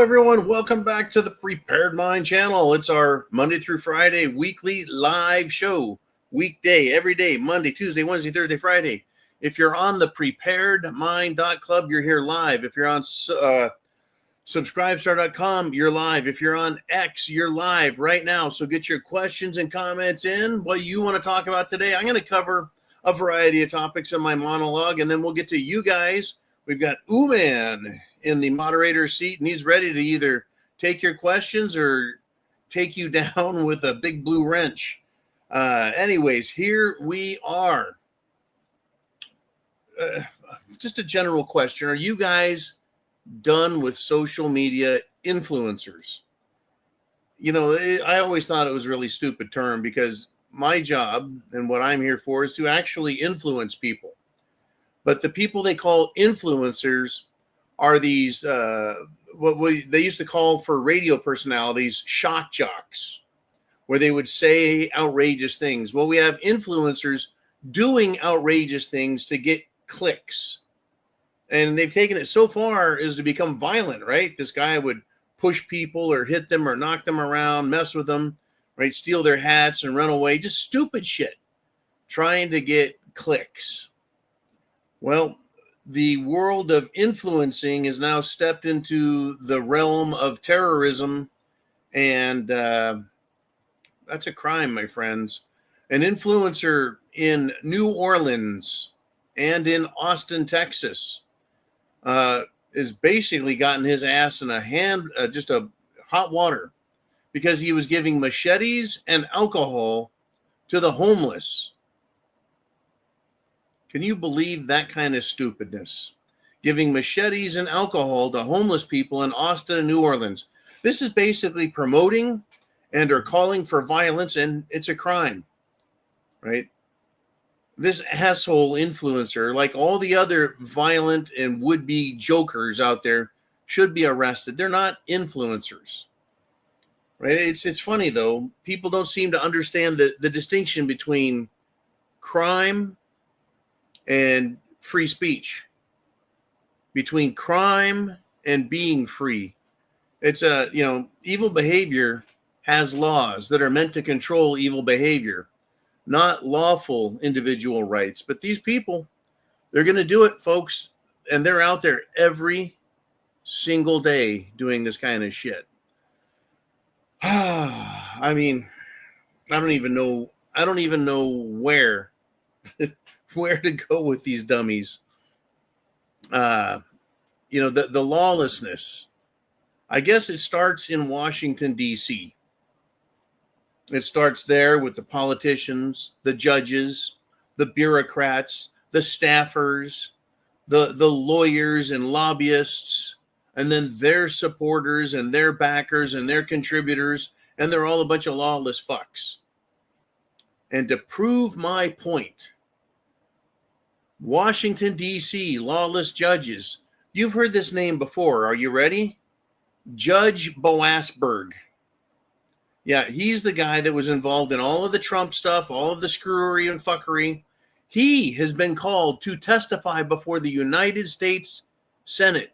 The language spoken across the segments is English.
everyone. Welcome back to the Prepared Mind channel. It's our Monday through Friday weekly live show. Weekday, every day, Monday, Tuesday, Wednesday, Thursday, Friday. If you're on the preparedmind.club, you're here live. If you're on subscribestar.com, you're live. If you're on X, you're live right now. So get your questions and comments in. What do you want to talk about today? I'm going to cover a variety of topics in my monologue, and then we'll get to you guys. We've got Uman in the moderator's seat, and he's ready to either take your questions or take you down with a big blue wrench. Anyways, here we are. Just a general question. Are you guys done with social media influencers? You know, I always thought it was a really stupid term because my job and what I'm here for is to actually influence people. But the people they call influencers are these, they used to call for radio personalities shock jocks, where they would say outrageous things. Well, we have influencers doing outrageous things to get clicks. And they've taken it so far as to become violent, right? This guy would push people or hit them or knock them around, mess with them, right? Steal their hats and run away. Just stupid shit, trying to get clicks. Well, the world of influencing has now stepped into the realm of terrorism, and that's a crime, my friends. An influencer in New Orleans and in Austin, Texas, has basically gotten his ass in just a hot water because he was giving machetes and alcohol to the homeless. Can you believe that kind of stupidness? Giving machetes and alcohol to homeless people in Austin and New Orleans. This is basically promoting and are calling for violence, and it's a crime, right? This asshole influencer, like all the other violent and would-be jokers out there, should be arrested. They're not influencers, right? It's funny, though. People don't seem to understand the distinction between crime and free speech, between crime and being free. It's evil behavior has laws that are meant to control evil behavior, not lawful individual rights. But these people, they're going to do it, folks, and they're out there every single day doing this kind of shit. I mean, I don't even know where to go with these dummies. The lawlessness, I guess it starts in Washington, D.C. It starts there with the politicians, the judges, the bureaucrats, the staffers, the lawyers and lobbyists, and then their supporters and their backers and their contributors, and they're all a bunch of lawless fucks. And to prove my point, Washington, D.C., lawless judges. You've heard this name before. Are you ready? Judge Boasberg. Yeah, he's the guy that was involved in all of the Trump stuff, all of the screwery and fuckery. He has been called to testify before the United States Senate.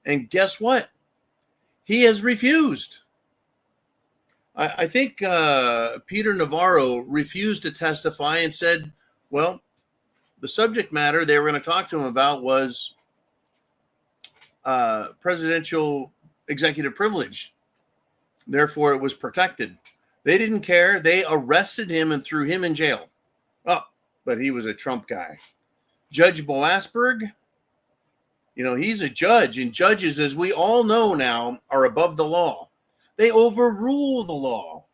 And guess what? He has refused. I think Peter Navarro refused to testify and said, well, the subject matter they were going to talk to him about was presidential executive privilege. Therefore, it was protected. They didn't care. They arrested him and threw him in jail. Oh, but he was a Trump guy. Judge Boasberg, he's a judge. And judges, as we all know now, are above the law. They overrule the law.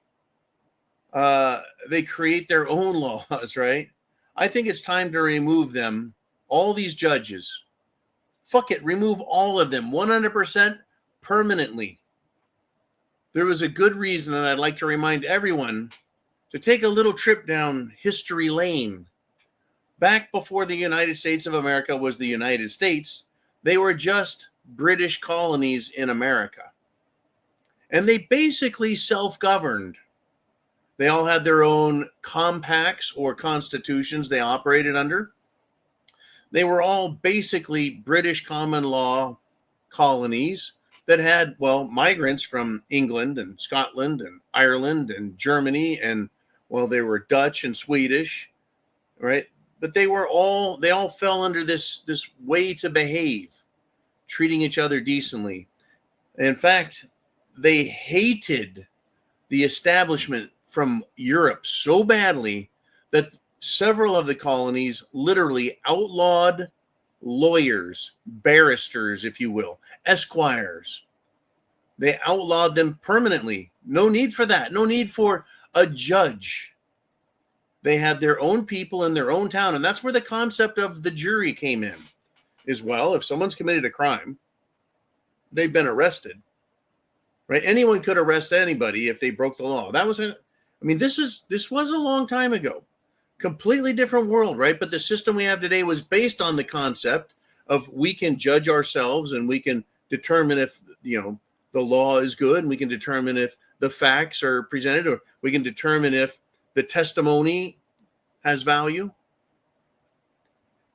They create their own laws, right? I think it's time to remove them, all these judges. Fuck it, remove all of them, 100% permanently. There was a good reason, and I'd like to remind everyone to take a little trip down history lane. Back before the United States of America was the United States, they were just British colonies in America. And they basically self-governed. They all had their own compacts or constitutions they operated under. They were all basically British common law colonies that had, well, migrants from England and Scotland and Ireland and Germany, and, well, they were Dutch and Swedish, right? But they all fell under this way to behave, treating each other decently. In fact, they hated the establishment from Europe so badly that several of the colonies literally outlawed lawyers, barristers, if you will, esquires. They outlawed them permanently. No need for that. No need for a judge. They had their own people in their own town. And that's where the concept of the jury came in. Is, well, if someone's committed a crime, they've been arrested, right? Anyone could arrest anybody if they broke the law. That was this was a long time ago. Completely different world, right? But the system we have today was based on the concept of we can judge ourselves and we can determine if, the law is good, and we can determine if the facts are presented, or we can determine if the testimony has value.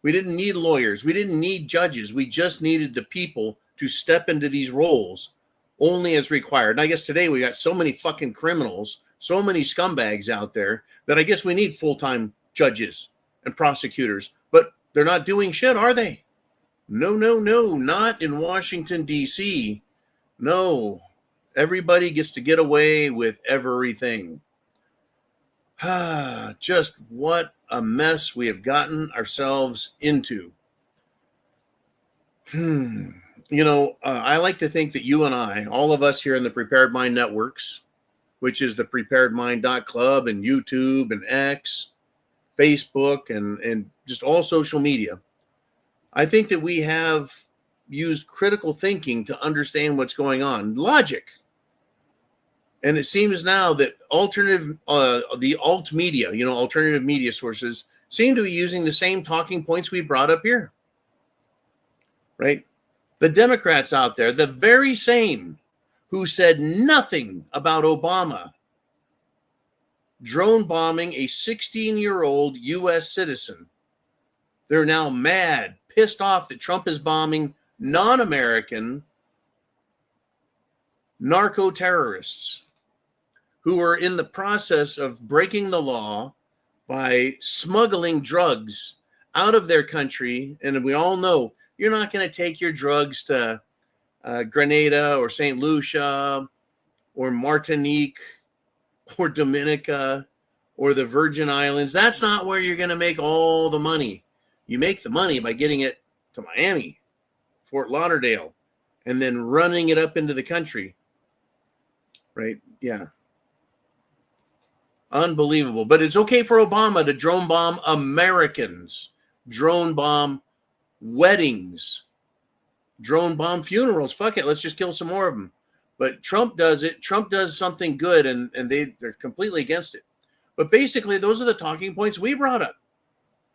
We didn't need lawyers. We didn't need judges. We just needed the people to step into these roles only as required. And I guess today we got so many fucking criminals, so many scumbags out there, that I guess we need full-time judges and prosecutors. But they're not doing shit, are they? No, not in Washington, D.C. No, everybody gets to get away with everything. Just what a mess we have gotten ourselves into. I like to think that you and I, all of us here in the Prepared Mind Networks, which is the preparedmind.club and YouTube and X, Facebook, and just all social media, I think that we have used critical thinking to understand what's going on. Logic. And it seems now that the alt media, alternative media sources, seem to be using the same talking points we brought up here. Right? The Democrats out there, the very same who said nothing about Obama drone bombing a 16-year-old U.S. citizen. They're now mad, pissed off that Trump is bombing non-American narco-terrorists who are in the process of breaking the law by smuggling drugs out of their country. And we all know you're not going to take your drugs to Grenada or St. Lucia or Martinique or Dominica or the Virgin Islands. That's not where you're going to make all the money. You make the money by getting it to Miami, Fort Lauderdale, and then running it up into the country. Right? Yeah. Unbelievable. But it's okay for Obama to drone bomb Americans, drone bomb weddings, drone bomb funerals. Fuck it. Let's just kill some more of them. But Trump does it. Trump does something good, and they're completely against it. But basically, those are the talking points we brought up.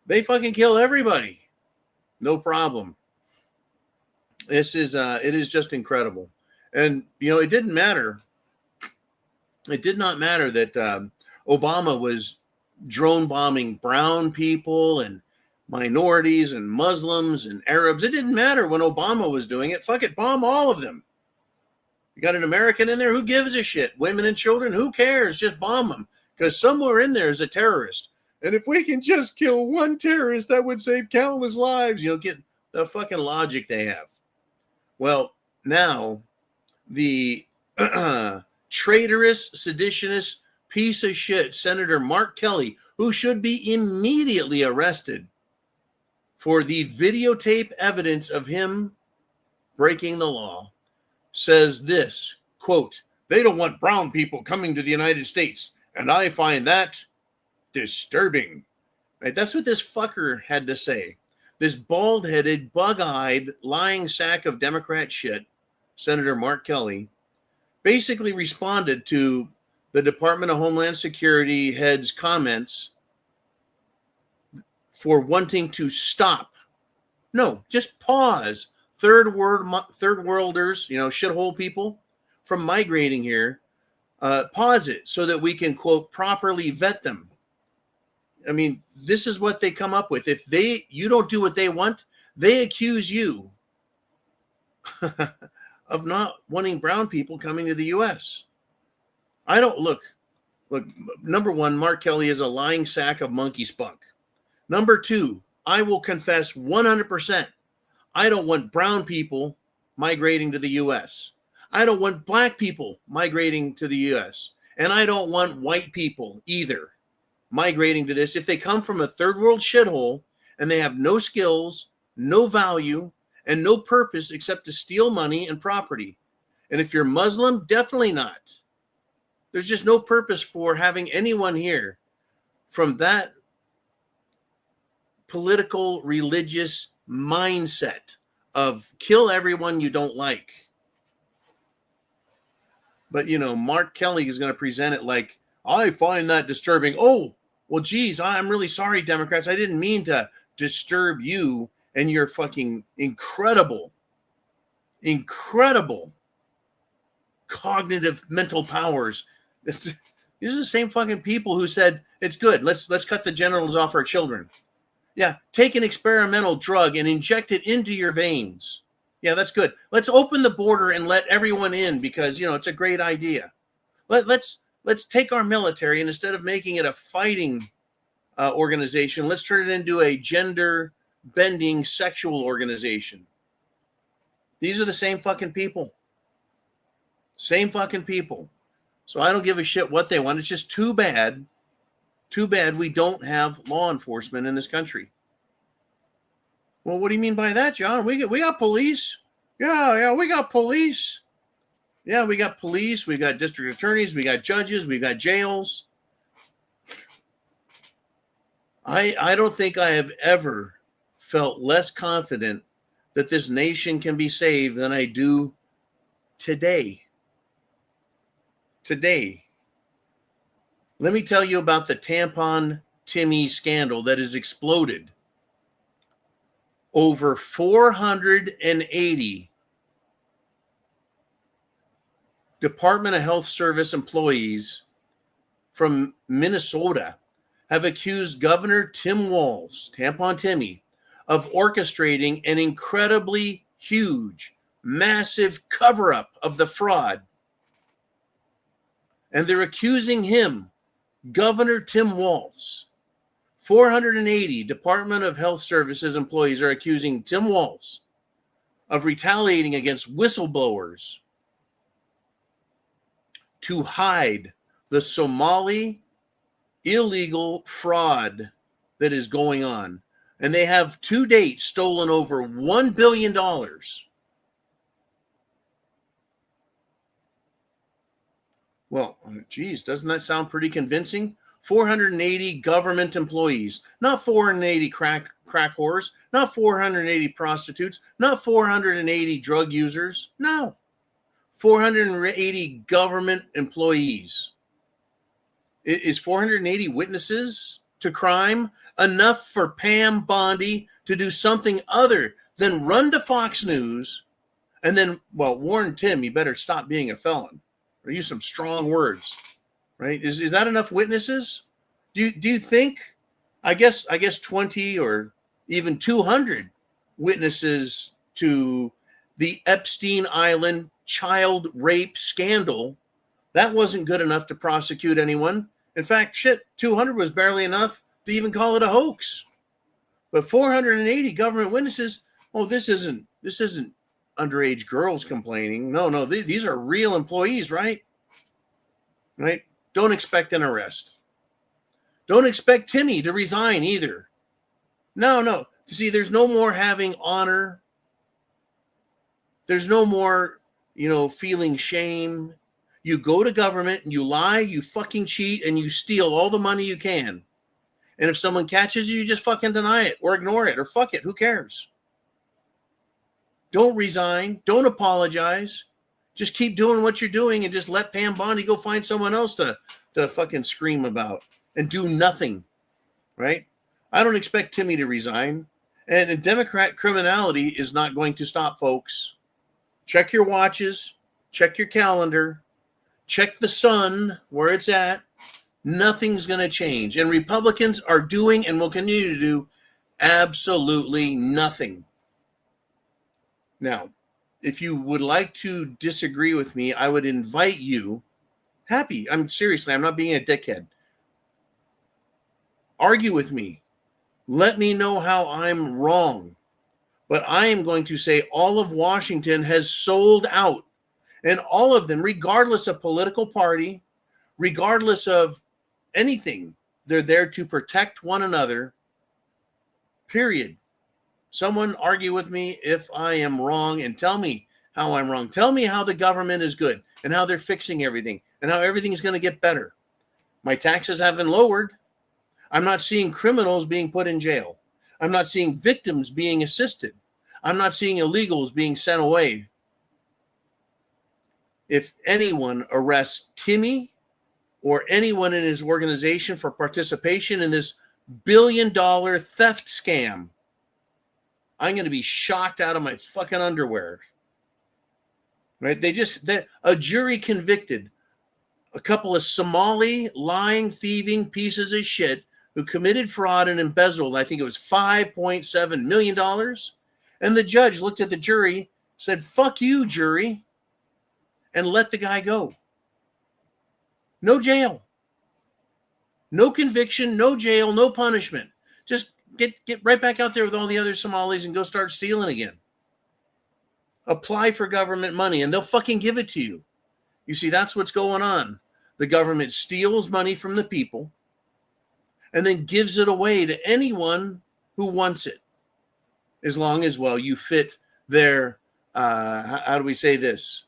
They fucking kill everybody. No problem. It is just incredible. And, it didn't matter. It did not matter that Obama was drone bombing brown people and minorities and Muslims and Arabs. It didn't matter when Obama was doing it. Fuck it, bomb all of them. You got an American in there, who gives a shit? Women and children, who cares? Just bomb them. Because somewhere in there is a terrorist. And if we can just kill one terrorist, that would save countless lives. Get the fucking logic they have. Well, now the traitorous, seditionist piece of shit, Senator Mark Kelly, who should be immediately arrested for the videotape evidence of him breaking the law, says this, quote, "They don't want brown people coming to the United States, and I find that disturbing." Right? That's what this fucker had to say. This bald-headed, bug-eyed, lying sack of Democrat shit, Senator Mark Kelly, basically responded to the Department of Homeland Security head's comments for wanting to stop. No, just pause third worlders, shithole people from migrating here. Pause it so that we can, quote, properly vet them. I mean, this is what they come up with. If you don't do what they want, they accuse you of not wanting brown people coming to the U.S. I don't look, number one, Mark Kelly is a lying sack of monkey spunk. Number two, I will confess 100%. I don't want brown people migrating to the U.S. I don't want black people migrating to the U.S. And I don't want white people either migrating to this. If they come from a third world shithole and they have no skills, no value, and no purpose except to steal money and property. And if you're Muslim, definitely not. There's just no purpose for having anyone here from that political, religious mindset of kill everyone you don't like. But, Mark Kelly is going to present it like, I find that disturbing. Oh, well, geez, I'm really sorry, Democrats. I didn't mean to disturb you and your fucking incredible cognitive mental powers. These are the same fucking people who said, it's good. Let's cut the genitals off our children. Yeah, take an experimental drug and inject it into your veins. Yeah, that's good. Let's open the border and let everyone in because, it's a great idea. Let's take our military and instead of making it a fighting organization, let's turn it into a gender-bending sexual organization. These are the same fucking people. Same fucking people. So I don't give a shit what they want. It's just too bad we don't have law enforcement in this country. Well, what do you mean by that, John? We got police. Yeah, we got police. Yeah, we got police. We got district attorneys. We got judges. We got jails. I don't think I have ever felt less confident that this nation can be saved than I do today. Today. Let me tell you about the tampon Timmy scandal that has exploded. Over 480 Department of Health Service employees from Minnesota have accused Governor Tim Walz, Tampon Timmy, of orchestrating an incredibly huge, massive cover-up of the fraud. And they're accusing him, Governor Tim Walz. 480 Department of Health Services employees are accusing Tim Walz of retaliating against whistleblowers to hide the Somali illegal fraud that is going on. And they have to date stolen over $1 billion. Well, geez, doesn't that sound pretty convincing? 480 government employees, not 480 crack whores, not 480 prostitutes, not 480 drug users. No, 480 government employees. Is 480 witnesses to crime enough for Pam Bondi to do something other than run to Fox News and then, warn Tim, you better stop being a felon or use some strong words, right? Is that enough witnesses? Do you think, I guess 20 or even 200 witnesses to the Epstein Island child rape scandal, that wasn't good enough to prosecute anyone. In fact, 200 was barely enough to even call it a hoax. But 480 government witnesses, this isn't underage girls complaining. No, these are real employees, right? Right? Don't expect an arrest. Don't expect Timmy to resign either. No. See, there's no more having honor. There's no more, feeling shame. You go to government and you lie, you fucking cheat, and you steal all the money you can. And if someone catches you, you just fucking deny it or ignore it or fuck it. Who cares? Don't resign. Don't apologize. Just keep doing what you're doing and just let Pam Bondi go find someone else to fucking scream about and do nothing, right? I don't expect Timmy to resign. And Democrat criminality is not going to stop, folks. Check your watches. Check your calendar. Check the sun, where it's at. Nothing's going to change. And Republicans are doing and will continue to do absolutely nothing. Now, if you would like to disagree with me, I would invite you. I'm seriously, I'm not being a dickhead. Argue with me. Let me know how I'm wrong. But I am going to say all of Washington has sold out. And all of them, regardless of political party, regardless of anything, they're there to protect one another. Period. Someone argue with me if I am wrong and tell me how I'm wrong. Tell me how the government is good and how they're fixing everything and how everything's going to get better. My taxes have been lowered. I'm not seeing criminals being put in jail. I'm not seeing victims being assisted. I'm not seeing illegals being sent away. If anyone arrests Timmy or anyone in his organization for participation in this billion-dollar theft scam, I'm going to be shocked out of my fucking underwear. Right? A jury convicted a couple of Somali lying, thieving pieces of shit who committed fraud and embezzled, I think it was $5.7 million. And the judge looked at the jury, said, "Fuck you, jury," and let the guy go. No jail. No conviction, no jail, no punishment. Just get right back out there with all the other Somalis and go start stealing again. Apply for government money and they'll fucking give it to you. You see, that's what's going on. The government steals money from the people and then gives it away to anyone who wants it. As long as, well, you fit their, how do we say this?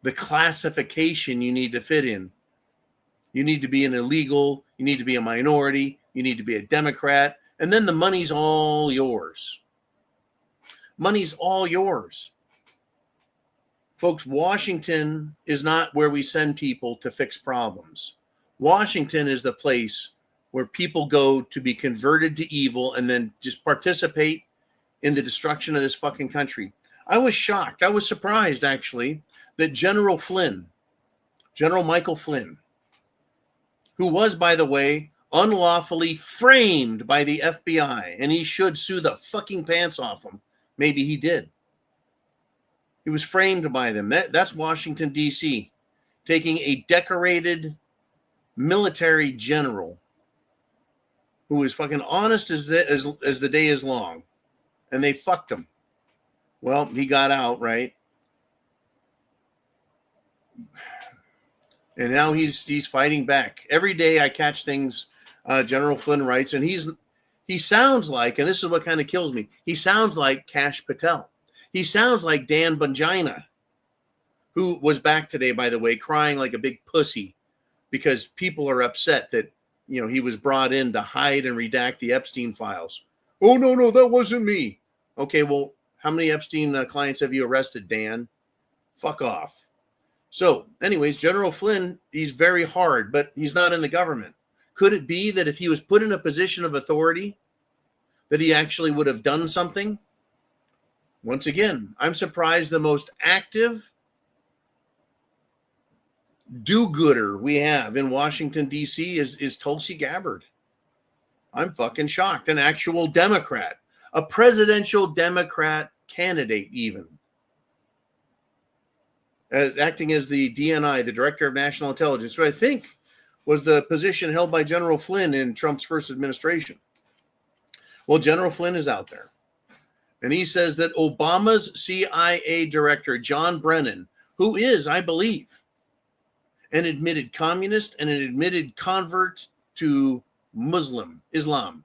The classification you need to fit in. You need to be an illegal, you need to be a minority, you need to be a Democrat, and then the money's all yours. Money's all yours. Folks, Washington is not where we send people to fix problems. Washington is the place where people go to be converted to evil and then just participate in the destruction of this fucking country. I was shocked. I was surprised, actually, that General Michael Flynn, who was, by the way, unlawfully framed by the FBI, and he should sue the fucking pants off him. Maybe he did. He was framed by them. That's Washington, D.C., taking a decorated military general who was fucking honest as the day is long, and they fucked him. Well, he got out, right? And now he's fighting back. Every day I catch things General Flynn writes, and he sounds like, and this is what kind of kills me, he sounds like Kash Patel. He sounds like Dan Bongina, who was back today, by the way, crying like a big pussy because people are upset that, you know, he was brought in to hide and redact the Epstein files. Oh, no, that wasn't me. Okay, well, how many Epstein clients have you arrested, Dan? Fuck off. So, anyways, General Flynn, he's very hard, but he's not in the government. Could it be that if he was put in a position of authority, that he actually would have done something? Once again, I'm surprised the most active do-gooder we have in Washington, D.C. is Tulsi Gabbard. I'm fucking shocked. An actual Democrat, a presidential Democrat candidate even. Acting as the DNI, the Director of National Intelligence, who I think was the position held by General Flynn in Trump's first administration. Well, General Flynn is out there. And he says that Obama's CIA director, John Brennan, who is, I believe, an admitted communist and an admitted convert to Islam.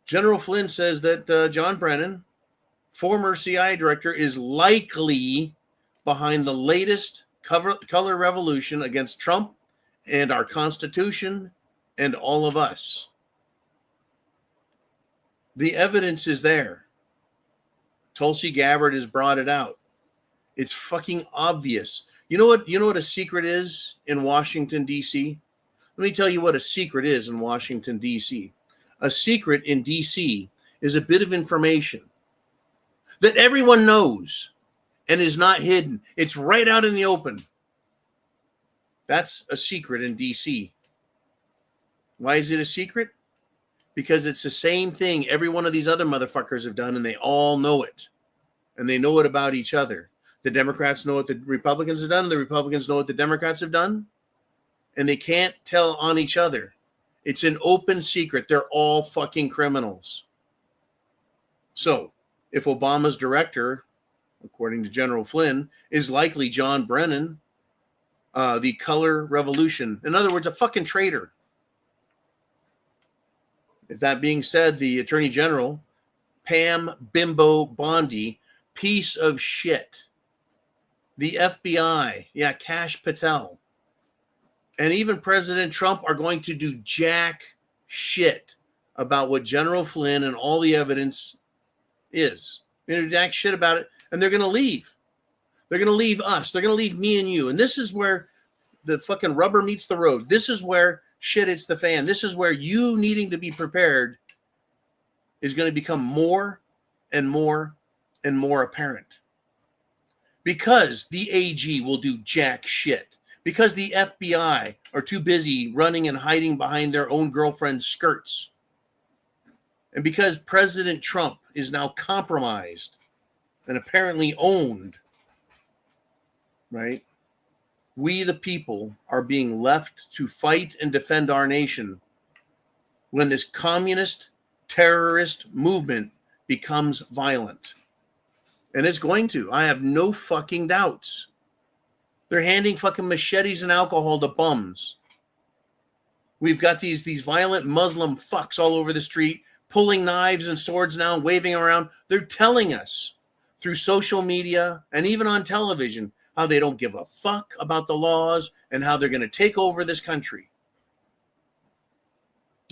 General Flynn says that John Brennan, former CIA director, is likely behind the latest color revolution against Trump and our Constitution and all of us. The evidence is there. Tulsi Gabbard has brought it out. It's fucking obvious. You know what a secret is in Washington, D.C.? Let me tell you what a secret is in Washington, D.C. A secret in D.C. is a bit of information that everyone knows and is not hidden. It's right out in the open. That's a secret in D.C. Why is it a secret? because it's the same thing every one of these other motherfuckers have done, and they all know it. And they know it about each other. The Democrats know what the Republicans have done. The Republicans know what the Democrats have done. And they can't tell on each other. It's an open secret. They're all fucking criminals. So, if Obama's director, according to General Flynn, is likely John Brennan, the color revolution, in other words, a fucking traitor. If that being said, the Attorney General, Pam Bimbo Bondi, piece of shit. The FBI, Kash Patel, and even President Trump are going to do jack shit about what General Flynn and all the evidence is. They're going to do jack shit about it, and they're going to leave. They're going to leave us. They're going to leave me and you. And this is where the fucking rubber meets the road. This is where shit hits the fan. This is where you needing to be prepared is going to become more and more and more apparent. Because the AG will do jack shit. Because the FBI are too busy running and hiding behind their own girlfriend's skirts. And because President Trump is now compromised and apparently owned, right? We, the people, are being left to fight and defend our nation when this communist terrorist movement becomes violent. And it's going to. I have no fucking doubts. They're handing fucking machetes and alcohol to bums. We've got these violent Muslim fucks all over the street, pulling knives and swords now and waving around. They're telling us through social media and even on television how they don't give a fuck about the laws and how they're going to take over this country.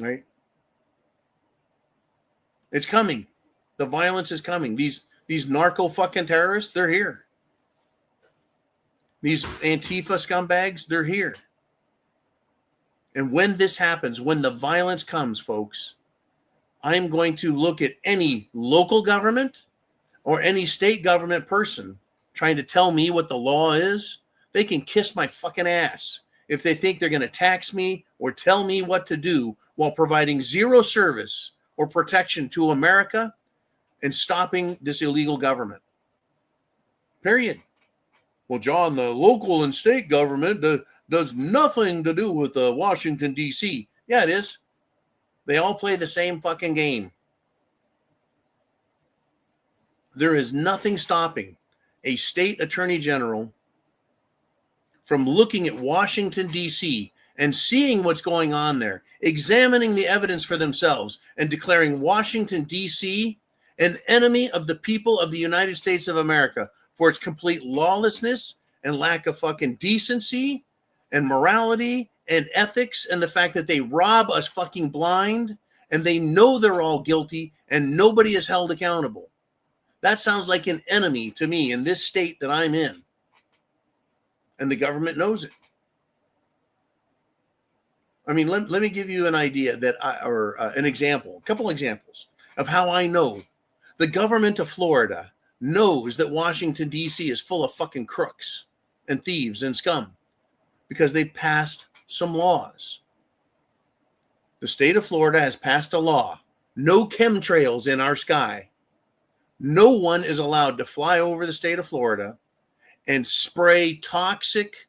Right? It's coming. The violence is coming. These narco fucking terrorists, they're here. These Antifa scumbags, they're here. And when this happens, when the violence comes, folks, I'm going to look at any local government or any state government person trying to tell me what the law is. They can kiss my fucking ass if they think they're going to tax me or tell me what to do while providing zero service or protection to America and stopping this illegal government. Period. Well, John, the local and state government does nothing to do with Washington, D.C. Yeah, it is. They all play the same fucking game. There is nothing stopping a state attorney general from looking at Washington, D.C. and seeing what's going on there, examining the evidence for themselves, and declaring Washington, D.C. an enemy of the people of the United States of America for its complete lawlessness and lack of fucking decency and morality and ethics, and the fact that they rob us fucking blind and they know they're all guilty and nobody is held accountable. That sounds like an enemy to me in this state that I'm in. And the government knows it. I mean, let me give you an idea an example, a couple examples of how I know. The government of Florida knows that Washington, D.C. is full of fucking crooks and thieves and scum because they passed some laws. The state of Florida has passed a law. No chemtrails in our sky. No one is allowed to fly over the state of Florida and spray toxic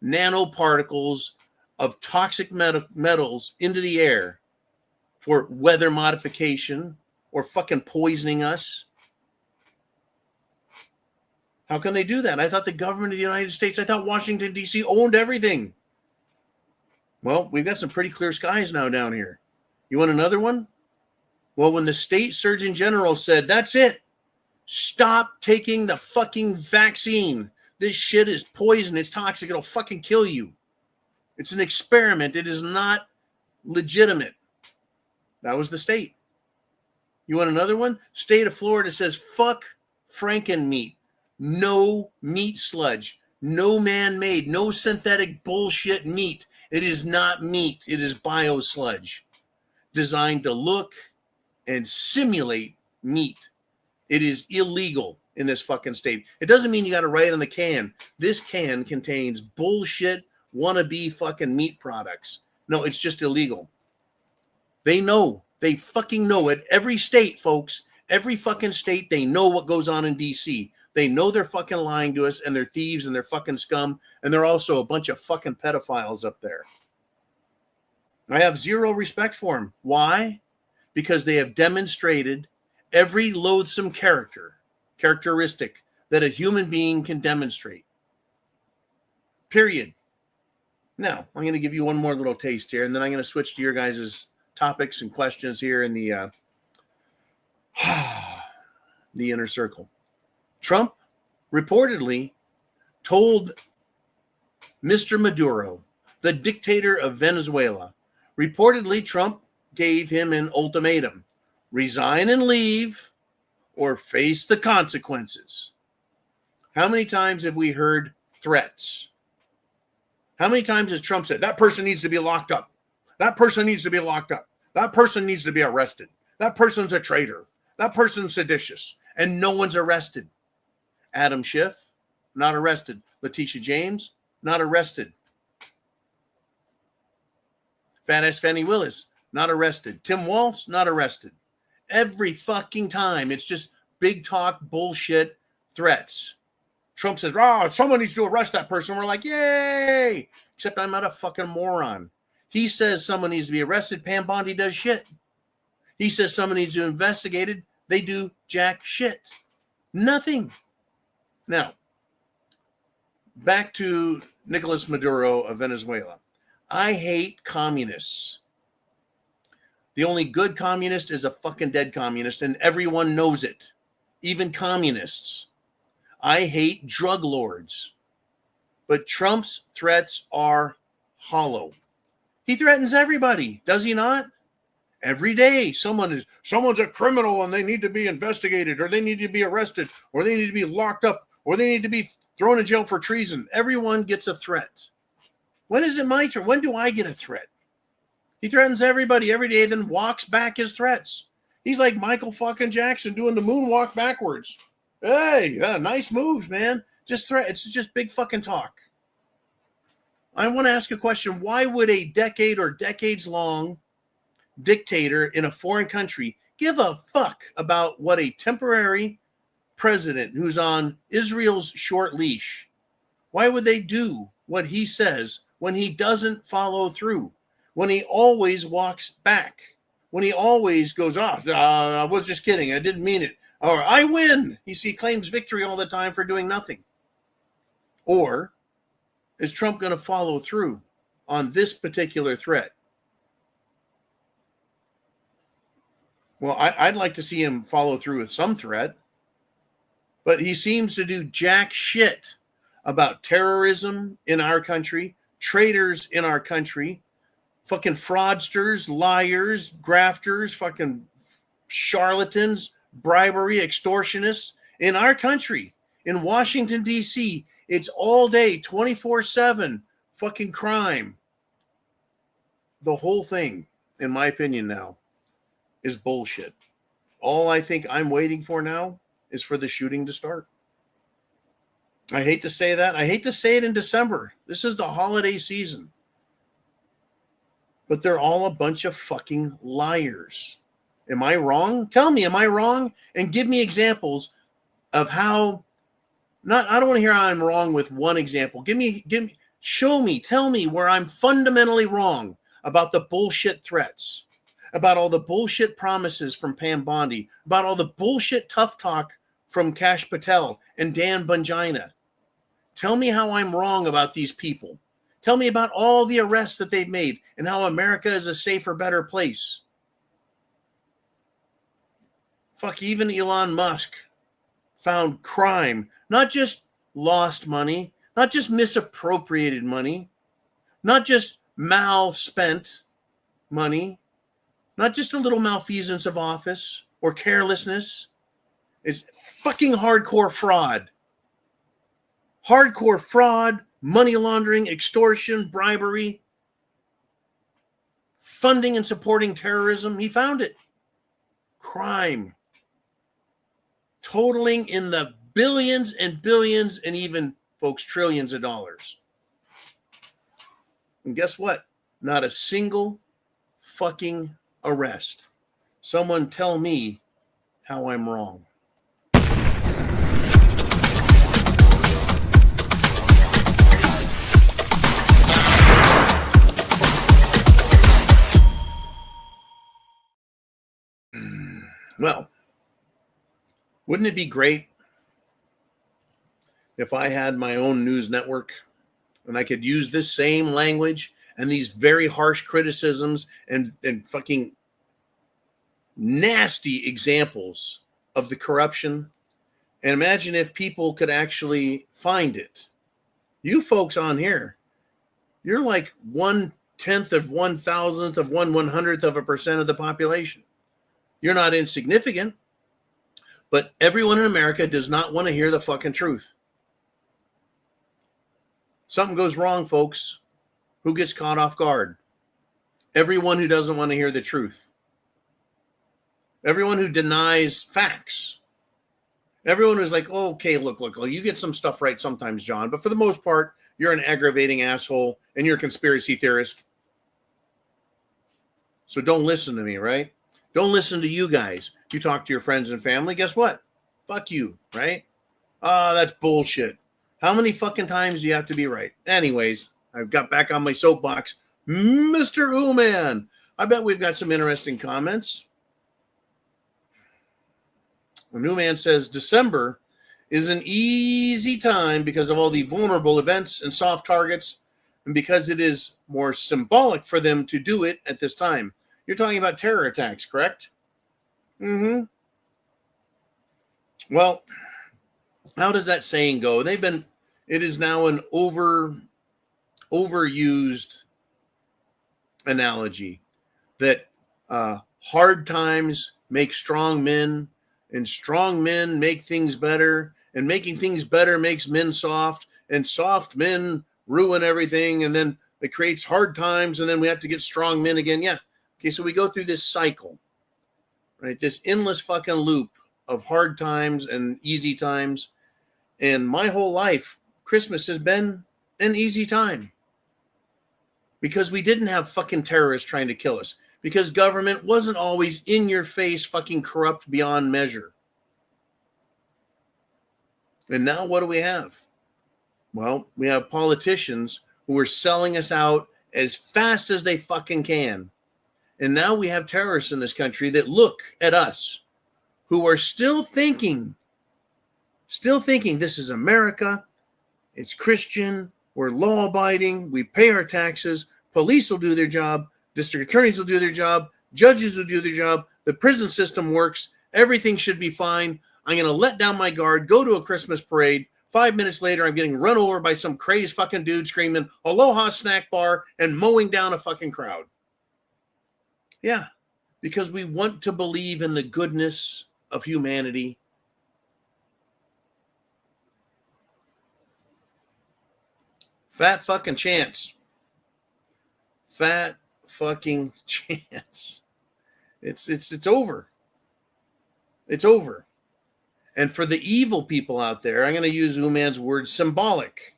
nanoparticles of toxic metals into the air for weather modification or fucking poisoning us. How can they do that? I thought the government of the United States, I thought Washington, D.C. owned everything. Well, we've got some pretty clear skies now down here. You want another one? Well, when the state surgeon general said, that's it, stop taking the fucking vaccine. This shit is poison. It's toxic. It'll fucking kill you. It's an experiment. It is not legitimate. That was the state. You want another one? State of Florida says, fuck Franken meat. No meat sludge. No man-made. No synthetic bullshit meat. It is not meat. It is bio-sludge. Designed to look and simulate meat. It is illegal in this fucking state. It doesn't mean you got to write on the can. This can contains bullshit, wannabe fucking meat products. No, it's just illegal. They know. They fucking know it. Every state, folks, every fucking state, they know what goes on in DC. They know they're fucking lying to us, and they're thieves, and they're fucking scum, and they're also a bunch of fucking pedophiles up there. I have zero respect for them. Why? Because they have demonstrated every loathsome characteristic that a human being can demonstrate. Period. Now, I'm going to give you one more little taste here, and then I'm going to switch to your guys' topics and questions here in the the inner circle. Trump reportedly told Mr. Maduro, the dictator of Venezuela, reportedly Trump gave him an ultimatum: resign and leave or face the consequences. How many times have we heard threats? How many times has Trump said, that person needs to be locked up? That person needs to be locked up. That person needs to be arrested. That person's a traitor. That person's seditious. And no one's arrested. Adam Schiff, not arrested. Letitia James, not arrested. Fat ass Fannie Willis, not arrested. Tim Walz, not arrested. Every fucking time, it's just big talk, bullshit, threats. Trump says, oh, someone needs to arrest that person. We're like, yay! Except I'm not a fucking moron. He says someone needs to be arrested. Pam Bondi does shit. He says someone needs to be investigated. They do jack shit. Nothing. Now, back to Nicolas Maduro of Venezuela. I hate communists. The only good communist is a fucking dead communist, and everyone knows it. Even communists. I hate drug lords. But Trump's threats are hollow. He threatens everybody, does he not? Every day, someone's a criminal and they need to be investigated, or they need to be arrested, or they need to be locked up, or they need to be thrown in jail for treason. Everyone gets a threat. When is it my turn? When do I get a threat? He threatens everybody every day, then walks back his threats. He's like Michael fucking Jackson doing the moonwalk backwards. Hey, nice moves, man. It's just big fucking talk. I want to ask a question. Why would a decade or decades-long dictator in a foreign country give a fuck about what a temporary president who's on Israel's short leash, why would they do what he says when he doesn't follow through, when he always walks back, when he always goes off, I was just kidding, I didn't mean it, or I win. He claims victory all the time for doing nothing. Or is Trump going to follow through on this particular threat? Well, I'd like to see him follow through with some threat, but he seems to do jack shit about terrorism in our country, traitors in our country, fucking fraudsters, liars, grafters, fucking charlatans, bribery, extortionists in our country. In Washington, D.C., it's all day, 24/7 fucking crime. The whole thing, in my opinion now, is bullshit. All I think I'm waiting for now is for the shooting to start. I hate to say that. I hate to say it in December. This is the holiday season. But they're all a bunch of fucking liars. Am I wrong? Tell me, am I wrong? And give me examples of how, I don't want to hear how I'm wrong with one example. Show me, tell me where I'm fundamentally wrong about the bullshit threats, about all the bullshit promises from Pam Bondi, about all the bullshit tough talk from Kash Patel and Dan Bongina. Tell me how I'm wrong about these people. Tell me about all the arrests that they've made and how America is a safer, better place. Fuck, even Elon Musk found crime, not just lost money, not just misappropriated money, not just mal-spent money, not just a little malfeasance of office or carelessness. It's fucking hardcore fraud. Hardcore fraud, money laundering, extortion, bribery, funding and supporting terrorism. He found it. Crime. Totaling in the billions and billions and even, folks, trillions of dollars. And guess what? Not a single fucking arrest. Someone tell me how I'm wrong. Well, wouldn't it be great if I had my own news network and I could use this same language and these very harsh criticisms and fucking nasty examples of the corruption? And imagine if people could actually find it. You folks on here, you're like 1/10 of 1,000th of 1/100th of a percent of the population. You're not insignificant, but everyone in America does not want to hear the fucking truth. Something goes wrong, folks. Who gets caught off guard? Everyone who doesn't want to hear the truth. Everyone who denies facts. Everyone who's like, oh, okay, look, you get some stuff right sometimes, John, but for the most part, you're an aggravating asshole and you're a conspiracy theorist. So don't listen to me, right? Don't listen to you guys. You talk to your friends and family, guess what? Fuck you, right? That's bullshit. How many fucking times do you have to be right? Anyways, I've got back on my soapbox. Mr. Ooman, I bet we've got some interesting comments. A new man says December is an easy time because of all the vulnerable events and soft targets, and because it is more symbolic for them to do it at this time. You're talking about terror attacks, correct? Mm-hmm. Well, how does that saying go? It is now an overused analogy that hard times make strong men, and strong men make things better, and making things better makes men soft, and soft men ruin everything, and then it creates hard times, and then we have to get strong men again. Yeah. Okay, so we go through this cycle, right? This endless fucking loop of hard times and easy times. And my whole life, Christmas has been an easy time because we didn't have fucking terrorists trying to kill us, because government wasn't always in your face fucking corrupt beyond measure. And now what do we have? Well, we have politicians who are selling us out as fast as they fucking can. And now we have terrorists in this country that look at us, who are still thinking this is America, it's Christian, we're law-abiding, we pay our taxes, police will do their job, district attorneys will do their job, judges will do their job, the prison system works, everything should be fine. I'm going to let down my guard, go to a Christmas parade. 5 minutes later, I'm getting run over by some crazed fucking dude screaming, Aloha snack bar, and mowing down a fucking crowd. Yeah, because we want to believe in the goodness of humanity. Fat fucking chance. Fat fucking chance. It's over. It's over. And for the evil people out there, I'm going to use Uman's word, symbolic.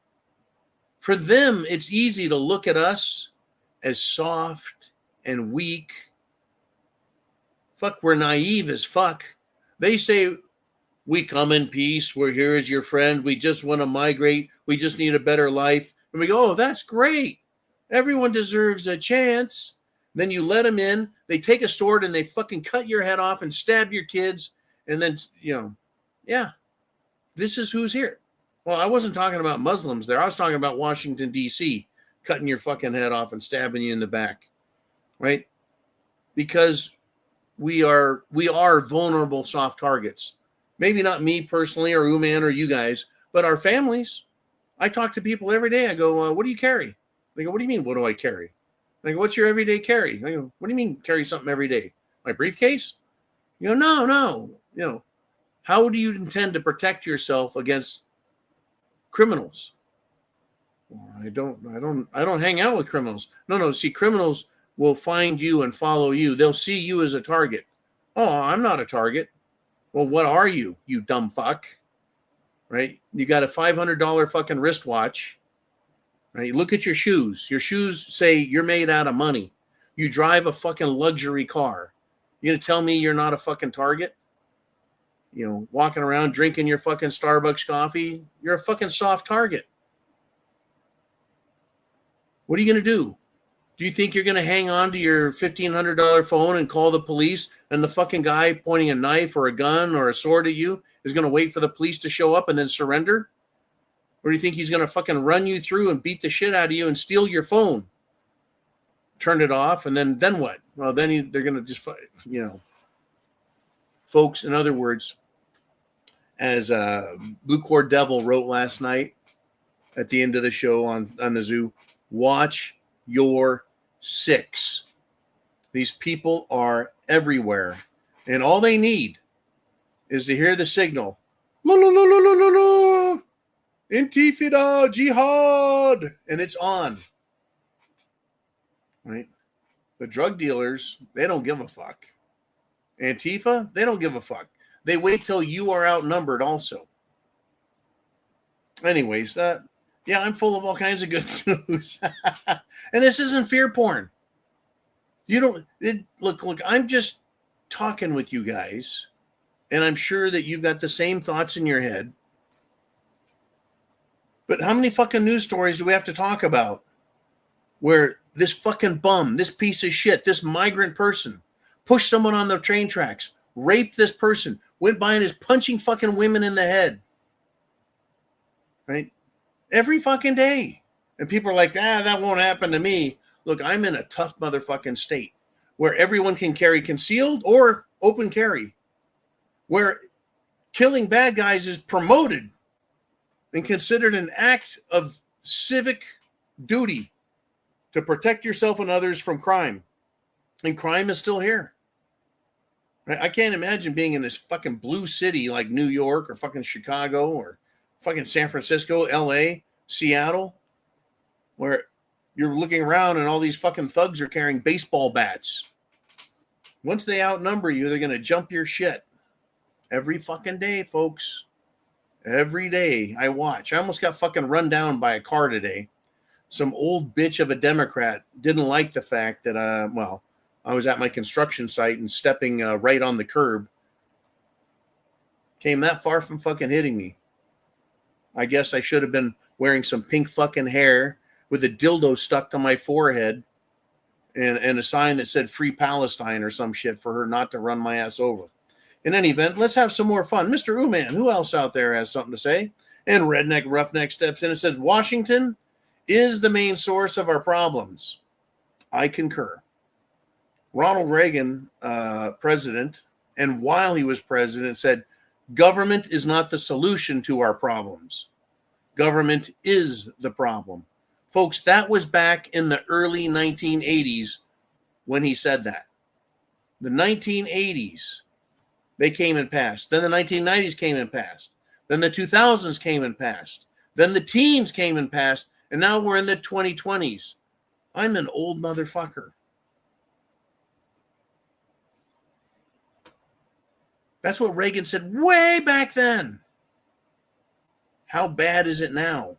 For them, it's easy to look at us as soft and weak. Fuck, we're naive as fuck. They say, we come in peace. We're here as your friend. We just want to migrate. We just need a better life. And we go, oh, that's great. Everyone deserves a chance. Then you let them in. They take a sword and they fucking cut your head off and stab your kids. And then, yeah, this is who's here. Well, I wasn't talking about Muslims there. I was talking about Washington, D.C., cutting your fucking head off and stabbing you in the back, right? Because we are vulnerable soft targets. Maybe not me personally or Uman or you guys, but our families. I talk to people every day. I go, what do you carry? They go, what do you mean, what do I carry? I go, what's your everyday carry? I go, what do you mean carry something every day? My briefcase? You go, no. How do you intend to protect yourself against criminals? Well, I don't hang out with criminals. No. See, criminals will find you and follow you. They'll see you as a target. Oh, I'm not a target. Well, what are you, you dumb fuck? Right? You got a $500 fucking wristwatch. Right? Look at your shoes. Your shoes say you're made out of money. You drive a fucking luxury car. You gonna tell me you're not a fucking target? You know, walking around drinking your fucking Starbucks coffee, you're a fucking soft target. What are you gonna do? Do you think you're gonna hang on to your $1,500 phone and call the police, and the fucking guy pointing a knife or a gun or a sword at you is gonna wait for the police to show up and then surrender? Or do you think he's gonna fucking run you through and beat the shit out of you and steal your phone, turn it off, and then what? Well, then they're gonna just, you know, folks. In other words, as Blue Cord Devil wrote last night at the end of the show on the zoo, watch your six. These people are everywhere, and all they need is to hear the signal. La, la, la, la, la, la, la. Intifada, jihad, and it's on. Right? The drug dealers, they don't give a fuck. Antifa, they don't give a fuck. They wait till you are outnumbered also. Anyways, yeah, I'm full of all kinds of good news. And this isn't fear porn. You don't, look, I'm just talking with you guys, and I'm sure that you've got the same thoughts in your head. But how many fucking news stories do we have to talk about where this fucking bum, this piece of shit, this migrant person pushed someone on the train tracks, raped this person, went by and is punching fucking women in the head? Right? Every fucking day. And people are like, that won't happen to me. Look, I'm in a tough motherfucking state where everyone can carry concealed or open carry, where killing bad guys is promoted and considered an act of civic duty to protect yourself and others from crime. And crime is still here. Right? I can't imagine being in this fucking blue city like New York or fucking Chicago or fucking San Francisco, LA, Seattle, where you're looking around and all these fucking thugs are carrying baseball bats. Once they outnumber you, they're going to jump your shit. Every fucking day, folks. Every day I watch. I almost got fucking run down by a car today. Some old bitch of a Democrat didn't like the fact that, I was at my construction site and stepping right on the curb. Came that far from fucking hitting me. I guess I should have been wearing some pink fucking hair with a dildo stuck to my forehead and a sign that said Free Palestine or some shit for her not to run my ass over. In any event, let's have some more fun. Mr. Ooman, who else out there has something to say? And Redneck Roughneck steps in and says, Washington is the main source of our problems. I concur. Ronald Reagan, president, and while he was president, said, government is not the solution to our problems. Government is the problem. Folks, that was back in the early 1980s when he said that. The 1980s, they came and passed. Then the 1990s came and passed. Then the 2000s came and passed. Then the teens came and passed. And now we're in the 2020s. I'm an old motherfucker. That's what Reagan said way back then. How bad is it now?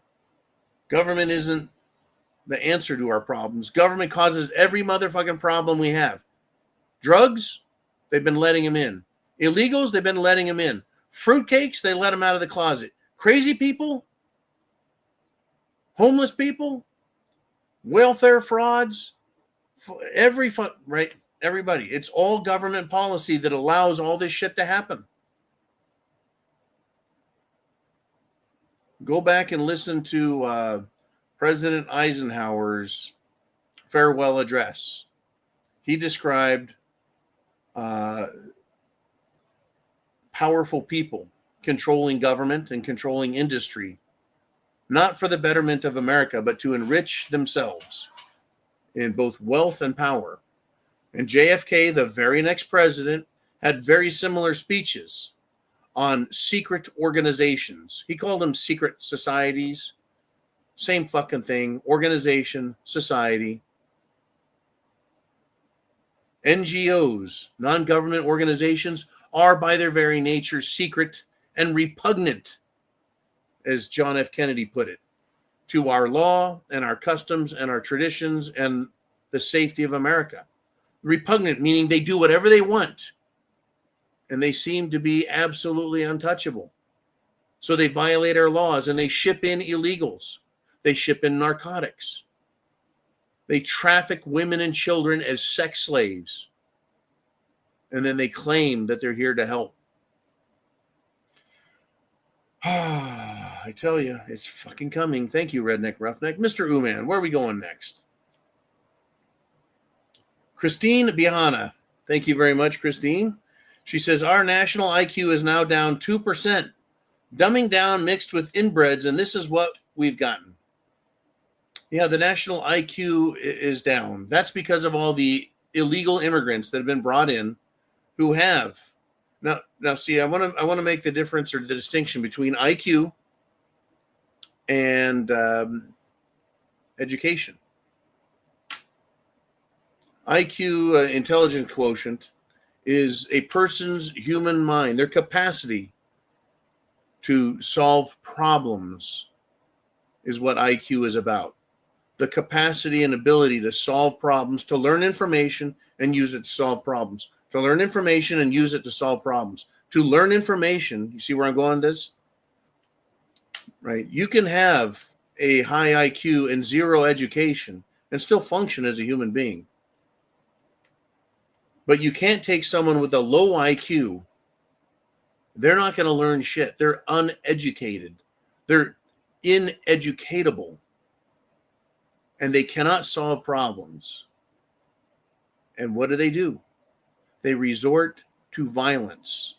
Government isn't the answer to our problems. Government causes every motherfucking problem we have. Drugs, they've been letting them in. Illegals, they've been letting them in. Fruitcakes, they let them out of the closet. Crazy people, homeless people, welfare frauds, right? Everybody. It's all government policy that allows all this shit to happen. Go back and listen to President Eisenhower's farewell address. He described powerful people controlling government and controlling industry, not for the betterment of America, but to enrich themselves in both wealth and power. And JFK, the very next president, had very similar speeches on secret organizations. He called them secret societies. Same fucking thing. Organization, society. NGOs, non-government organizations, are by their very nature secret and repugnant, as John F. Kennedy put it, to our law and our customs and our traditions and the safety of America. Repugnant, meaning they do whatever they want. And they seem to be absolutely untouchable. So they violate our laws and they ship in illegals. They ship in narcotics. They traffic women and children as sex slaves. And then they claim that they're here to help. I tell you, it's fucking coming. Thank you, Redneck Roughneck. Mr. Uman, where are we going next? Christine Bihana. Thank you very much, Christine. She says, our national IQ is now down 2%. Dumbing down mixed with inbreds, and this is what we've gotten. Yeah, the national IQ is down. That's because of all the illegal immigrants that have been brought in who have. Now, see, I want to make the difference or the distinction between IQ and education. IQ, intelligence quotient, is a person's human mind, their capacity to solve problems is what IQ is about. The capacity and ability to solve problems, to learn information and use it to solve problems. To learn information and use it to solve problems. To learn information, you see where I'm going with this? Right? You can have a high IQ and zero education and still function as a human being. But you can't take someone with a low IQ. They're not going to learn shit. They're uneducated. They're ineducatable. And they cannot solve problems. And what do? They resort to violence.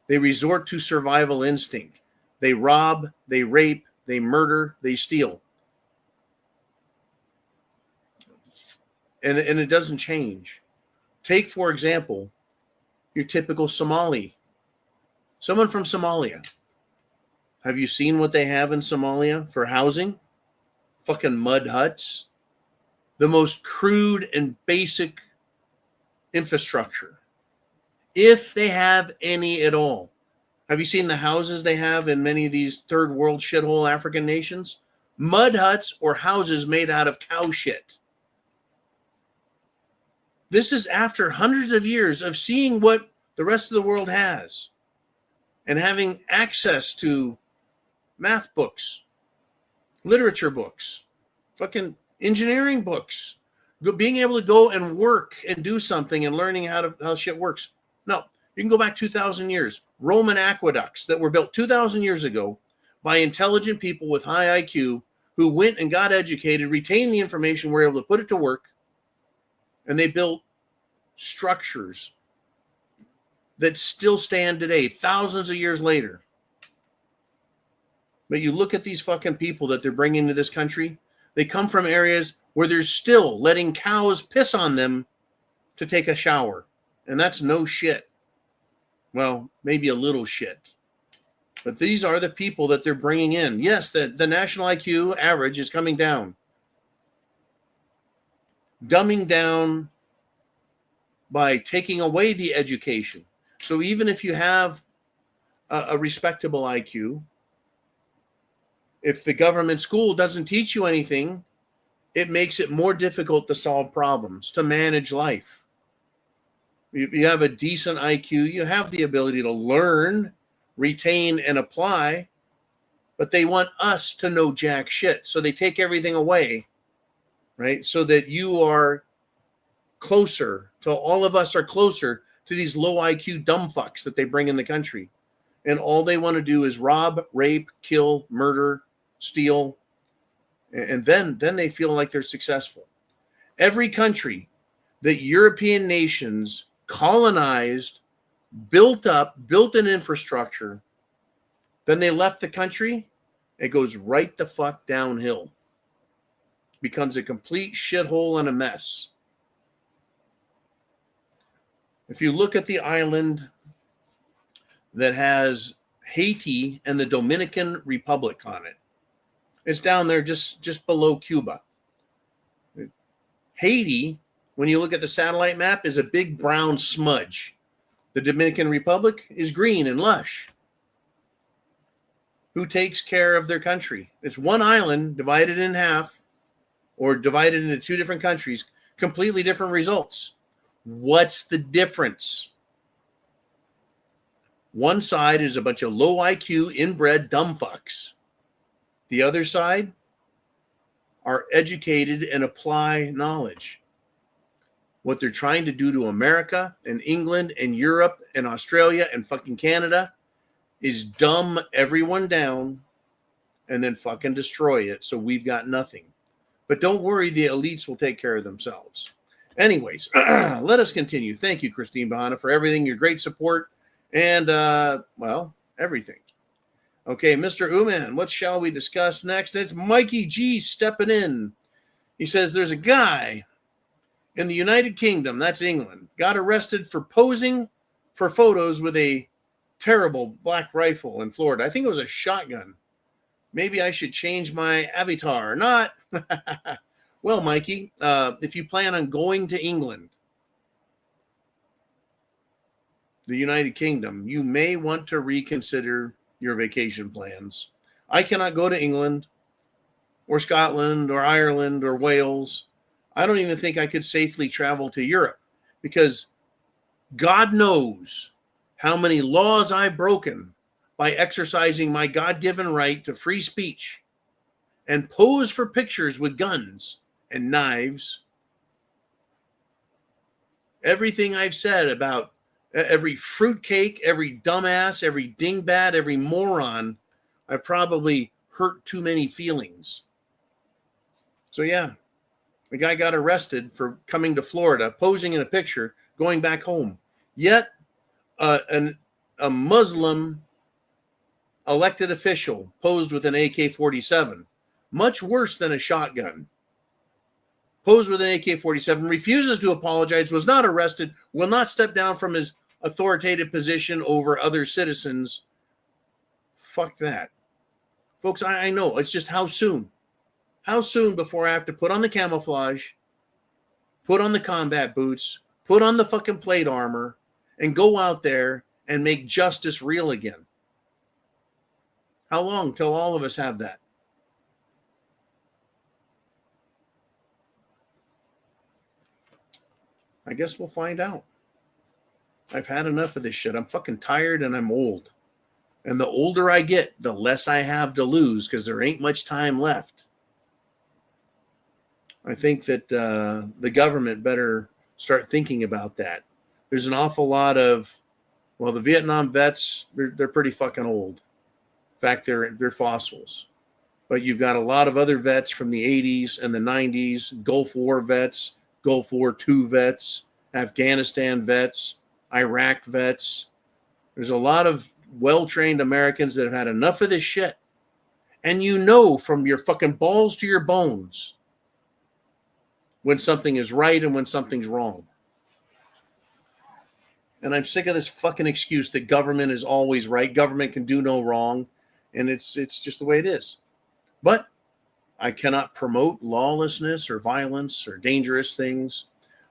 They resort to survival instinct. They rob, they rape, they murder, they steal. And it doesn't change. Take, for example, your typical Somali. Someone from Somalia. Have you seen what they have in Somalia for housing? Fucking mud huts. The most crude and basic infrastructure. If they have any at all. Have you seen the houses they have in many of these third world shithole African nations? Mud huts or houses made out of cow shit. This is after hundreds of years of seeing what the rest of the world has and having access to math books, literature books, fucking engineering books, being able to go and work and do something and learning how shit works. No, you can go back 2,000 years. Roman aqueducts that were built 2,000 years ago by intelligent people with high IQ who went and got educated, retained the information, were able to put it to work, and they built structures that still stand today, thousands of years later. But you look at these fucking people that they're bringing to this country, they come from areas where they're still letting cows piss on them to take a shower. And that's no shit. Well, maybe a little shit. But these are the people that they're bringing in. Yes, the national IQ average is coming down. Dumbing down by taking away the education. So even if you have a respectable IQ, if the government school doesn't teach you anything, it makes it more difficult to solve problems, to manage life. If you have a decent IQ, you have the ability to learn, retain, and apply, but they want us to know jack shit. So they take everything away, right? So that you are closer to, all of us are closer to these low IQ dumb fucks that they bring in the country. And all they want to do is rob, rape, kill, murder, steal. And then they feel like they're successful. Every country that European nations colonized, built an infrastructure, then they left the country, it goes right the fuck downhill. Becomes a complete shithole and a mess. If you look at the island that has Haiti and the Dominican Republic on it, it's down there just below Cuba. Haiti, when you look at the satellite map, is a big brown smudge. The Dominican Republic is green and lush. Who takes care of their country? It's one island divided in half or divided into two different countries, completely different results. What's the difference? One side is a bunch of low IQ, inbred dumb fucks. The other side are educated and apply knowledge. What they're trying to do to America and England and Europe and Australia and fucking Canada is dumb everyone down and then fucking destroy it so we've got nothing. But don't worry, the elites will take care of themselves. Anyways, let us continue. Thank you, Christine Bahana, for everything, your great support, and, well, everything. Okay, Mr. Uman, what shall we discuss next? It's Mikey G stepping in. He says there's a guy in the United Kingdom, that's England, got arrested for posing for photos with a terrible black rifle in Florida. I think it was a shotgun. Maybe I should change my avatar or not. Well, Mikey, if you plan on going to England, the United Kingdom, you may want to reconsider your vacation plans. I cannot go to England or Scotland or Ireland or Wales. I don't even think I could safely travel to Europe because God knows how many laws I've broken by exercising my God-given right to free speech and pose for pictures with guns and knives. Everything I've said about every fruitcake, every dumbass, every dingbat, every moron, I've probably hurt too many feelings. So yeah, the guy got arrested for coming to Florida, posing in a picture, going back home. Yet a Muslim elected official posed with an AK-47, much worse than a shotgun. Posed with an AK-47, refuses to apologize, was not arrested, will not step down from his authoritative position over other citizens. Fuck that. Folks, I know. It's just how soon? How soon before I have to put on the camouflage, put on the combat boots, put on the fucking plate armor, and go out there and make justice real again? How long till all of us have that? I guess we'll find out. I've had enough of this shit. I'm fucking tired and I'm old. And the older I get, the less I have to lose because there ain't much time left. I think that the government better start thinking about that. There's an awful lot of, well, the Vietnam vets, they're pretty fucking old. In fact, they're fossils. But you've got a lot of other vets from the 80s and the 90s, Gulf War vets, Gulf War II vets, Afghanistan vets, Iraq vets. There's a lot of well-trained Americans that have had enough of this shit. And you know from your fucking balls to your bones when something is right and when something's wrong. And I'm sick of this fucking excuse that government is always right. Government can do no wrong. And it's just the way it is. But I cannot promote lawlessness or violence or dangerous things.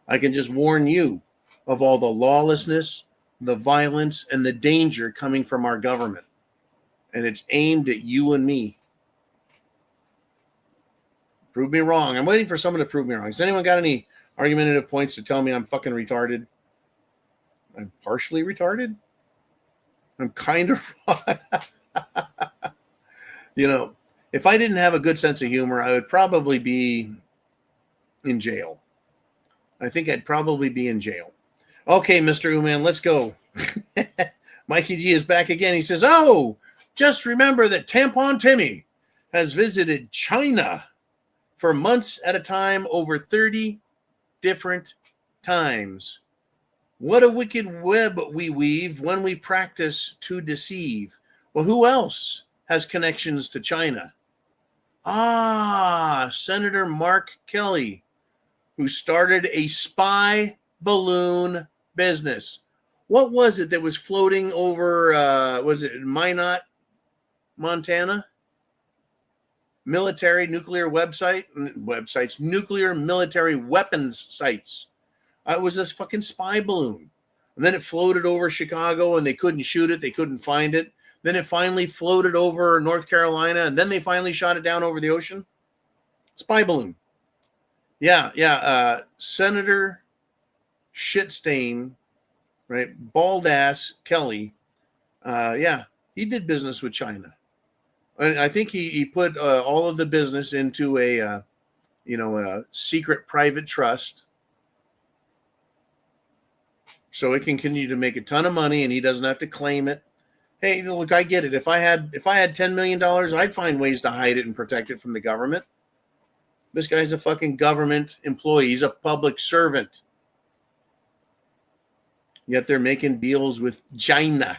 I can just warn you of all the lawlessness, the violence, and the danger coming from our government. And it's aimed at you and me. Prove me wrong. I'm waiting for someone to prove me wrong. Has anyone got any argumentative points to tell me I'm fucking retarded? I'm partially retarded? I'm kind of You know, if I didn't have a good sense of humor, I would probably be in jail. I think I'd probably be in jail. Okay, Mr. Uman, let's go. Mikey G is back again. He says, oh, just remember that Tampon Timmy has visited China for months at a time over 30 different times. What a wicked web we weave when we practice to deceive. Well, who else has connections to China? Senator Mark Kelly, who started a spy balloon business. What was it that was floating over, was it Minot, Montana? Military nuclear websites, nuclear military weapons sites. It was this fucking spy balloon. And then it floated over Chicago and they couldn't shoot it. They couldn't find it. Then it finally floated over North Carolina and then they finally shot it down over the ocean. Spy balloon. Yeah. Senator shit stain, right? Bald ass Kelly. Yeah, he did business with China. And I think he put all of the business into a secret private trust, so it can continue to make a ton of money, and he doesn't have to claim it. Hey, look, I get it. If I had $10 million, I'd find ways to hide it and protect it from the government. This guy's a fucking government employee. He's a public servant. Yet they're making deals with China.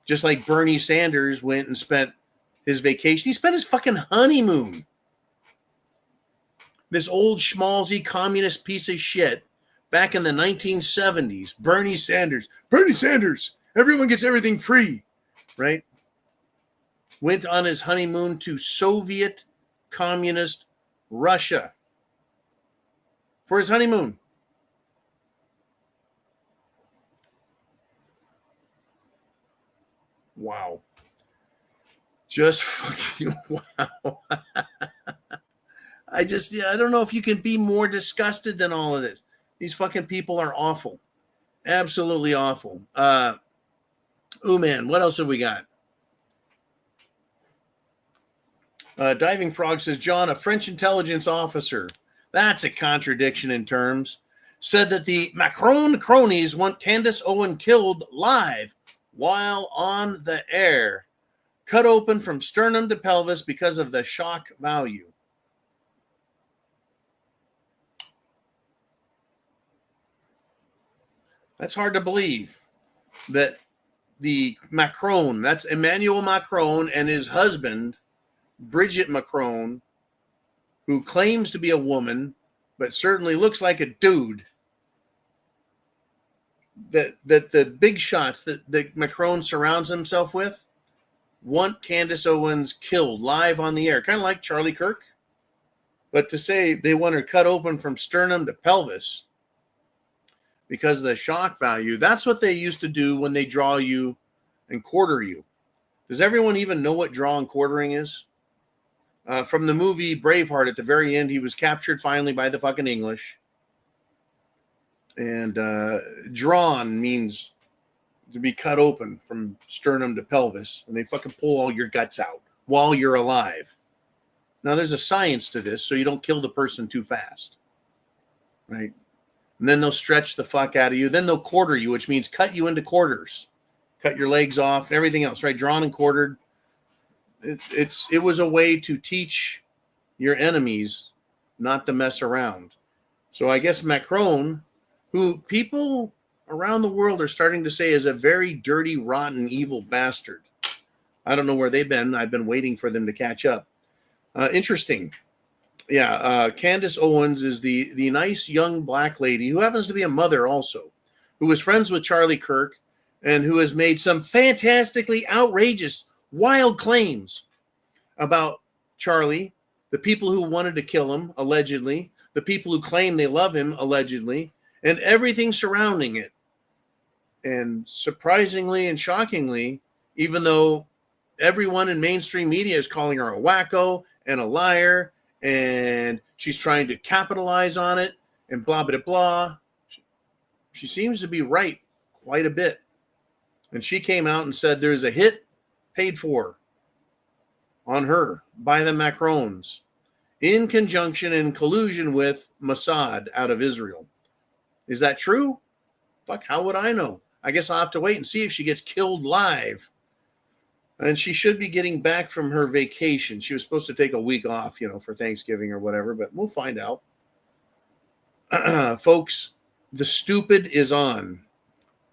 Just like Bernie Sanders went and spent his vacation. He spent his fucking honeymoon. This old schmaltzy communist piece of shit back in the 1970s. Bernie Sanders. Everyone gets everything free, right? Went on his honeymoon to Soviet communist Russia for his honeymoon. Wow. Just fucking wow. I don't know if you can be more disgusted than all of this. These fucking people are awful. Absolutely awful. Oh man, what else have we got? Diving Frog says, John, a French intelligence officer, that's a contradiction in terms, said that the Macron cronies want Candace Owens killed live while on the air, cut open from sternum to pelvis because of the shock value. That's hard to believe that the Macron, that's Emmanuel Macron and his husband, Brigitte Macron, who claims to be a woman, but certainly looks like a dude, that the big shots that Macron surrounds himself with want Candace Owens killed live on the air, kind of like Charlie Kirk. But to say they want her cut open from sternum to pelvis because of the shock value, that's what they used to do when they draw you and quarter you. Does everyone even know what draw and quartering is? From the movie Braveheart, at the very end, he was captured finally by the fucking English. And drawn means to be cut open from sternum to pelvis. And they fucking pull all your guts out while you're alive. Now, there's a science to this, so you don't kill the person too fast. Right? And then they'll stretch the fuck out of you. Then they'll quarter you, which means cut you into quarters. Cut your legs off, everything else, right? Drawn and quartered. It was a way to teach your enemies not to mess around. So I guess Macron, who people around the world are starting to say is a very dirty, rotten, evil bastard. I don't know where they've been. I've been waiting for them to catch up. Interesting. Yeah, Candace Owens is the nice young black lady who happens to be a mother also, who was friends with Charlie Kirk and who has made some fantastically outrageous, wild claims about Charlie, the people who wanted to kill him, allegedly, the people who claim they love him, allegedly, and everything surrounding it. And surprisingly and shockingly, even though everyone in mainstream media is calling her a wacko and a liar, and she's trying to capitalize on it, and blah, blah, blah, she seems to be right quite a bit. And she came out and said there's a hit paid for on her by the Macrons in conjunction and collusion with Mossad out of Israel. Is that true? Fuck, how would I know? I guess I'll have to wait and see if she gets killed live. And she should be getting back from her vacation. She was supposed to take a week off, for Thanksgiving or whatever, but we'll find out. Folks, the stupid is on.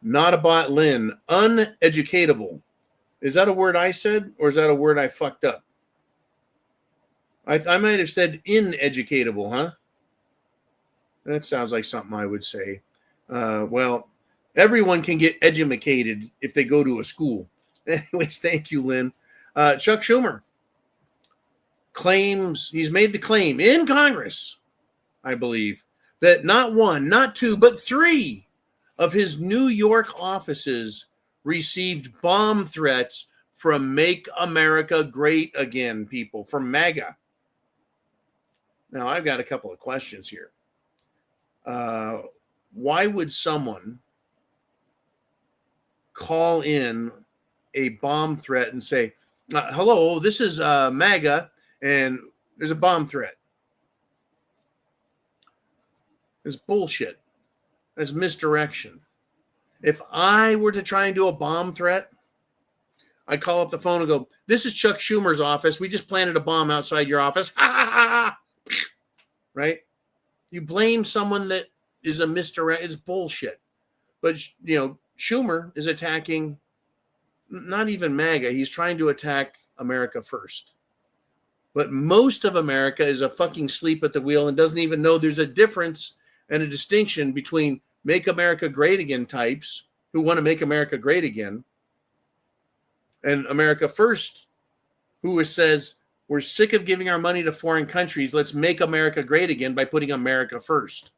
Not about Lynn. Uneducatable. Is that a word I said, or is that a word I fucked up? I might have said ineducatable, huh? That sounds like something I would say. Well, everyone can get edumacated if they go to a school. Anyways, thank you, Lynn. Chuck Schumer claims, he's made the claim in Congress, I believe, that not one, not two, but three of his New York offices received bomb threats from Make America Great Again people, from MAGA. Now, I've got a couple of questions here. why would someone call in a bomb threat and say, hello, this is MAGA, and there's a bomb threat? It's bullshit. It's misdirection. If I were to try and do a bomb threat, I call up the phone and go, this is Chuck Schumer's office. We just planted a bomb outside your office. Right? You blame someone that is a misdirect. It's bullshit. But, Schumer is attacking not even MAGA. He's trying to attack America first. But most of America is a fucking sleep at the wheel and doesn't even know there's a difference and a distinction between Make America Great Again types who want to make America great again and America First, who says, we're sick of giving our money to foreign countries. Let's make America great again by putting America first.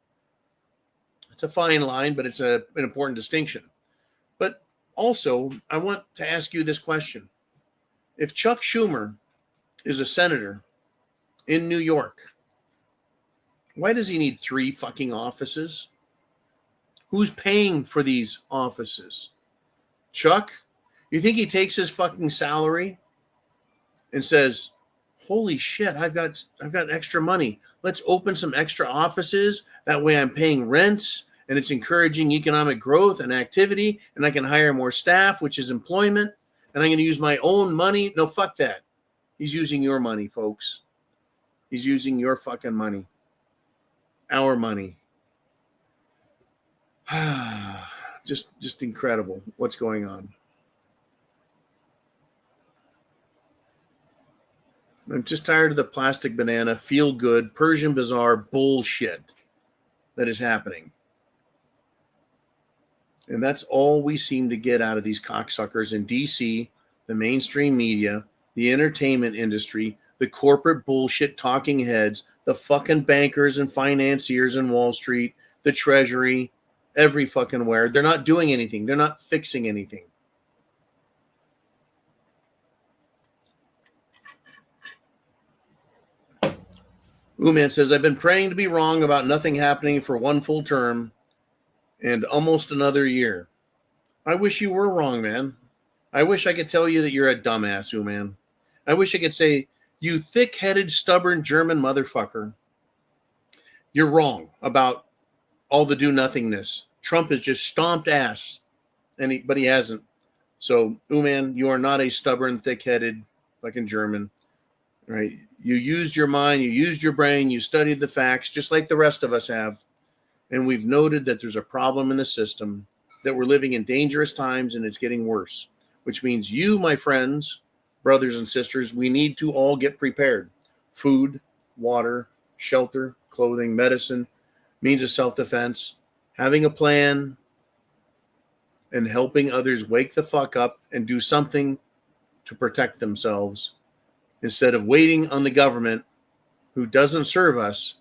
It's a fine line, but it's an important distinction. But also, I want to ask you this question. If Chuck Schumer is a senator in New York, why does he need 3 fucking offices? Who's paying for these offices? Chuck? You think he takes his fucking salary and says, holy shit, I've got extra money. Let's open some extra offices. That way I'm paying rents and it's encouraging economic growth and activity, and I can hire more staff, which is employment, and I'm going to use my own money. No, fuck that. He's using your money, folks. He's using your fucking money. Our money. Just incredible what's going on. I'm just tired of the plastic banana, feel good, Persian bazaar bullshit that is happening. And that's all we seem to get out of these cocksuckers in DC, the mainstream media, the entertainment industry, the corporate bullshit talking heads, the fucking bankers and financiers in Wall Street, the Treasury, every fucking where. They're not doing anything. They're not fixing anything. Ooman says, I've been praying to be wrong about nothing happening for 1 full term and almost another year. I wish you were wrong, man. I wish I could tell you that you're a dumbass, Ooman. I wish I could say, you thick-headed, stubborn German motherfucker. You're wrong about all the do-nothingness. Trump has just stomped ass, but he hasn't. So, Ooman, you are not a stubborn, thick-headed fucking German. Right? You used your mind, you used your brain, you studied the facts, just like the rest of us have. And we've noted that there's a problem in the system, that we're living in dangerous times and it's getting worse, which means you, my friends, brothers and sisters, we need to all get prepared. Food, water, shelter, clothing, medicine, means of self-defense, having a plan, and helping others wake the fuck up and do something to protect themselves instead of waiting on the government who doesn't serve us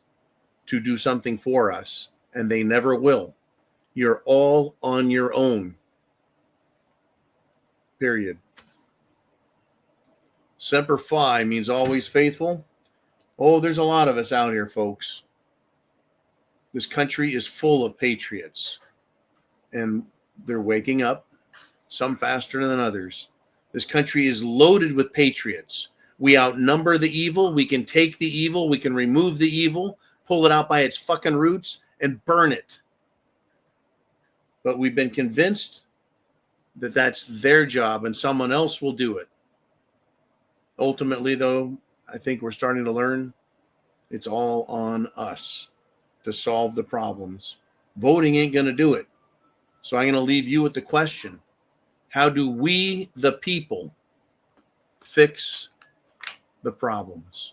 to do something for us, and they never will. You're all on your own. Period. Semper Fi means always faithful. Oh, there's a lot of us out here, folks. This country is full of patriots, and they're waking up, some faster than others. This country is loaded with patriots. We outnumber the evil. We can take the evil. We can remove the evil, pull it out by its fucking roots, and burn it. But we've been convinced that that's their job and someone else will do it. Ultimately, though, I think we're starting to learn it's all on us to solve the problems. Voting ain't going to do it. So I'm going to leave you with the question. How do we, the people, fix the problems?